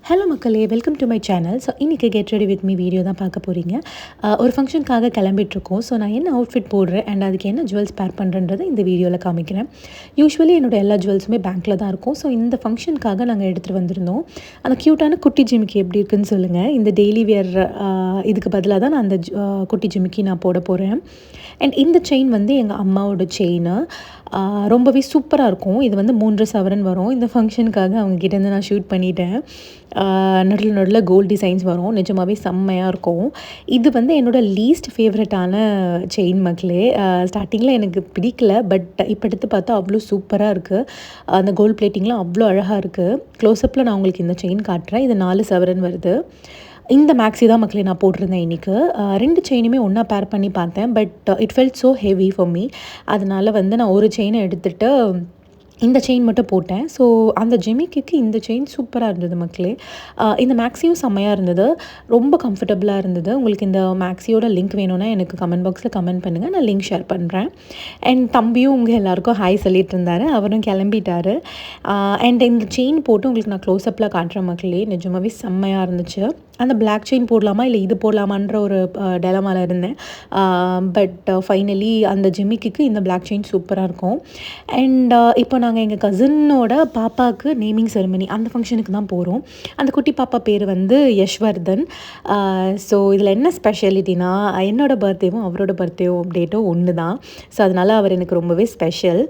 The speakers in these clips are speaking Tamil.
ஹலோ மக்களே, welcome to my channel. So இன்றைக்கி get ready with me video தான் பார்க்க போகிறீங்க. ஒரு ஃபங்க்ஷனுக்காக கிளம்பிட்டுருக்கோம். ஸோ நான் என்ன அவுட்ஃபிட் போடுறேன் அண்ட் அதுக்கு என்ன ஜுவல்ஸ் பேர் பண்ணுறேன்றதை இந்த வீடியோவில் காமிக்கிறேன். யூஸ்வலி என்னோடய எல்லா ஜுவல்ஸுமே பேங்க்கில் தான் இருக்கும். ஸோ இந்த ஃபங்க்ஷனுக்காக நாங்கள் எடுத்துகிட்டு வந்திருந்தோம். அந்த க்யூட்டான குட்டி ஜிமிக்கி எப்படி இருக்குன்னு சொல்லுங்கள். இந்த டெய்லி வியர் இதுக்கு பதிலாக தான் நான் அந்த குட்டி ஜிமிக்கி நான் போட போகிறேன். அண்ட் இந்த செயின் வந்து எங்கள் அம்மாவோட செயின். ரொம்பவே சூப்பராக இருக்கும். இது வந்து 3 சவரன் வரும். இந்த ஃபங்க்ஷனுக்காக அவங்ககிட்டேருந்து நான் ஷூட் பண்ணிட்டேன். நடுவில் கோல்ட் டிசைன்ஸ் வரும். நிஜமாகவே செம்மையாக இருக்கும். இது வந்து என்னோடய லீஸ்ட் ஃபேவரட்டான செயின் மக்களே. ஸ்டார்டிங்கில் எனக்கு பிடிக்கல, பட் இப்போ எடுத்து பார்த்தா அவ்வளோ சூப்பராக இருக்குது. அந்த கோல்ட் பிளேட்டிங்லாம் அவ்வளோ அழகாக இருக்குது. க்ளோஸ்அப்பில் நான் உங்களுக்கு இந்த செயின் காட்டுறேன். இது 4 சவரன் வருது. இந்த மேக்ஸி தான் மக்களே நான் போட்டிருந்தேன் இன்றைக்கி. 2 செயினுமே ஒன்றா பேர் பண்ணி பார்த்தேன், but it felt so heavy for me. அதனால் வந்து நான் ஒரு செயினை எடுத்துகிட்டு இந்த செயின் மட்டும் போட்டேன். ஸோ அந்த ஜிமிக்கிக்கு இந்த செயின் சூப்பராக இருந்தது மக்களே. இந்த மேக்ஸியும் செம்மையாக இருந்தது. ரொம்ப கம்ஃபர்டபுளாக இருந்தது. உங்களுக்கு இந்த மேக்ஸியோட லிங்க் வேணும்னா எனக்கு கமெண்ட் பாக்ஸில் கமெண்ட் பண்ணுங்கள். நான் லிங்க் ஷேர் பண்ணுறேன். அண்ட் தம்பியும் உங்கள் எல்லாேருக்கும் ஹாய் சொல்லிட்டு இருந்தார். அவரும் கிளம்பிட்டார். அண்ட் இந்த செயின் போட்டு உங்களுக்கு நான் க்ளோஸ்அப்பில் காட்டுறேன் மக்களே. நிஜமாகவே செம்மையாக இருந்துச்சு. அந்த பிளாக் செயின் போடலாமா இல்லை இது போடலாமான்ற ஒரு டெலமாவில் இருந்தேன். பட் ஃபைனலி அந்த ஜிமிக்கிக்கு இந்த பிளாக் செயின் சூப்பராக இருக்கும். அண்ட் இப்போ நாங்கள் எங்கள் கசினோட பாப்பாவுக்கு நேமிங் செரிமனி அந்த ஃபங்க்ஷனுக்கு தான் போகிறோம். அந்த குட்டி பாப்பா பேர் வந்து யஷ்வர்தன். ஸோ இதில் என்ன ஸ்பெஷாலிட்டினா, என்னோடய பர்த்டேவும் அவரோட பர்த்டேவும் டேட்டும் ஒன்று தான். ஸோ அதனால் அவர் எனக்கு ரொம்பவே ஸ்பெஷல்.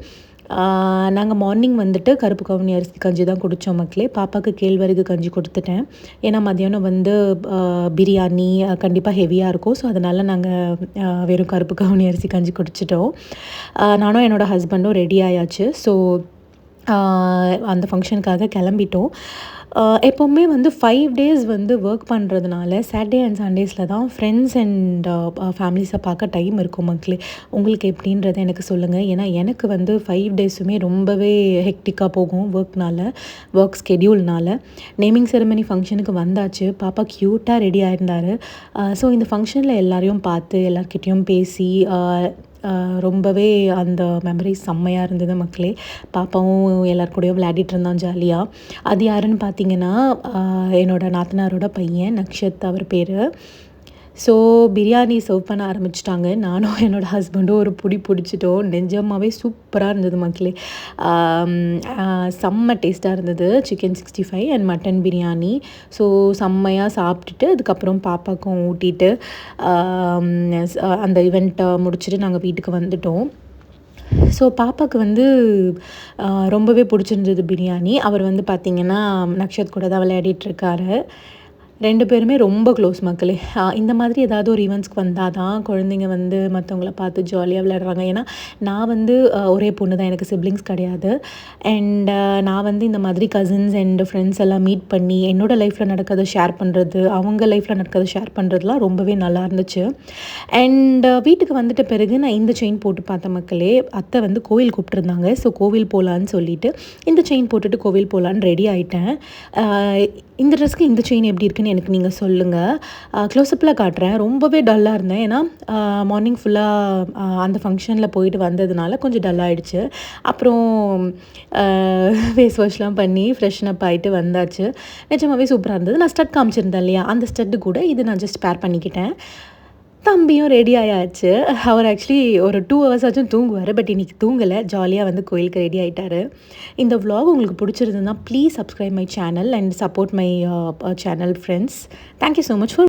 நாங்கள் மார்னிங் வந்துட்டு கருப்பு கவுனி அரிசி கஞ்சி தான் குடித்தோம் மக்களே. பாப்பாவுக்கு கேழ்வரகு கஞ்சி கொடுத்துட்டேன். ஏன்னா மத்தியானம் வந்து பிரியாணி கண்டிப்பாக ஹெவியாக இருக்கும். ஸோ அதனால் நாங்கள் வெறும் கருப்பு கவுனி அரிசி கஞ்சி குடிச்சிட்டோம். நானும் என்னோடய ஹஸ்பண்டும் ரெடி ஆயாச்சு. ஸோ அந்த ஃபங்க்ஷனுக்காக கிளம்பிட்டோம். எப்போவுமே வந்து 5 டேஸ் வந்து ஒர்க் பண்ணுறதுனால சாட்டர்டே அண்ட் சண்டேஸில் தான் ஃப்ரெண்ட்ஸ் அண்ட் ஃபேமிலிஸை பார்க்க டைம் இருக்கும் மக்களே. உங்களுக்கு எப்படின்றத எனக்கு சொல்லுங்கள். ஏன்னா எனக்கு வந்து 5 டேஸுமே ரொம்பவே ஹெக்டிக்காக போகும் ஒர்க் ஸ்கெடியூல்னால். நேமிங் செரிமனி ஃபங்க்ஷனுக்கு வந்தாச்சு. பாப்பா க்யூட்டாக ரெடி ஆகிருந்தார். ஸோ இந்த ஃபங்க்ஷனில் எல்லாரையும் பார்த்து எல்லார்கிட்டேயும் பேசி ரொம்பவே அந்த மெமரிஸ் செம்மையாக இருந்தது மக்களே. பாப்பாவும் எல்லாருக்கூடையும் விளையாடிட்டு இருந்தான் ஜாலியாக. அது யாருன்னு பார்த்தீங்கன்னா என்னோடய நாத்தனாரோட பையன் நக்ஷத் அவர் பேர். ஸோ பிரியாணி சர்வ் பண்ண ஆரம்பிச்சிட்டாங்க. நானும் என்னோடய ஹஸ்பண்டும் ஒரு பிடிச்சிட்டோம். நிஜமாகவே சூப்பராக இருந்தது மக்களே. செம்ம டேஸ்ட்டாக இருந்தது. Chicken 65 and mutton biryani. So செம்மையாக சாப்பிட்டுட்டு அதுக்கப்புறம் பாப்பாவுக்கும் ஊட்டிட்டு அந்த ஈவெண்ட்டை முடிச்சுட்டு நாங்கள் வீட்டுக்கு வந்துட்டோம். ஸோ பாப்பாவுக்கு வந்து ரொம்பவே பிடிச்சிருந்தது பிரியாணி. அவர் வந்து பார்த்திங்கன்னா நக்ஷத் கூட தான் விளையாடிட்டுருக்காரு. 2 பேருமே ரொம்ப க்ளோஸ் மக்களே. இந்த மாதிரி ஏதாவது ஒரு ஈவெண்ட்ஸ்க்கு வந்தால் தான் குழந்தைங்க வந்து மற்றவங்கள பார்த்து ஜாலியாக விளையாடுறாங்க. ஏன்னா நான் வந்து ஒரே பொண்ணு தான், எனக்கு சிப்ளிங்ஸ் கிடையாது. அண்ட் நான் வந்து இந்த மாதிரி கசின்ஸ் அண்ட் ஃப்ரெண்ட்ஸ் எல்லாம் மீட் பண்ணி என்னோடய லைஃப்பில் நடக்கிறத ஷேர் பண்ணுறது, அவங்க லைஃப்பில் நடக்கிறத ஷேர் பண்ணுறதுலாம் ரொம்பவே நல்லா இருந்துச்சு. அண்ட் வீட்டுக்கு வந்துட்ட பிறகு நான் இந்த செயின் போட்டு பார்த்த மக்களே. அத்தை வந்து கோவில் கூப்பிட்டுருந்தாங்க. ஸோ கோவில் போகலான்னு சொல்லிவிட்டு இந்த செயின் போட்டுட்டு கோவில் போகலான்னு ரெடி ஆகிட்டேன். இந்த ட்ரெஸ்க்கு இந்த செயின் எப்படி இருக்குன்னு எனக்கு நீங்கள் சொல்லுங்கள். க்ளோஸ்அப்பில் காட்டுறேன். ரொம்பவே டல்லாக இருந்தேன். ஏன்னா மார்னிங் ஃபுல்லாக அந்த ஃபங்க்ஷனில் போயிட்டு வந்ததுனால கொஞ்சம் டல்லாகிடுச்சு. அப்புறம் ஃபேஸ் வாஷ்லாம் பண்ணி ஃப்ரெஷ்ன் அப் ஆகிட்டு வந்தாச்சு. நிஜமாகவே சூப்பராக இருந்தது. நான் ஸ்டட் காமிச்சிருந்தேன் இல்லையா, அந்த ஸ்டட்டு கூட இது நான் ஜஸ்ட் பேர் பண்ணிக்கிட்டேன். தம்பியும் ரெடி ஆயாச்சு. அவர் ஆக்சுவலி ஒரு 2 ஹவர்ஸ் ஆச்சும் தூங்குவார். பட் இன்றைக்கி தூங்கலை. ஜாலியாக வந்து கோயிலுக்கு ரெடி ஆகிட்டார். இந்த vlog உங்களுக்கு பிடிச்சிருந்ததுன்னா please subscribe my channel and support my channel friends. Thank you so much for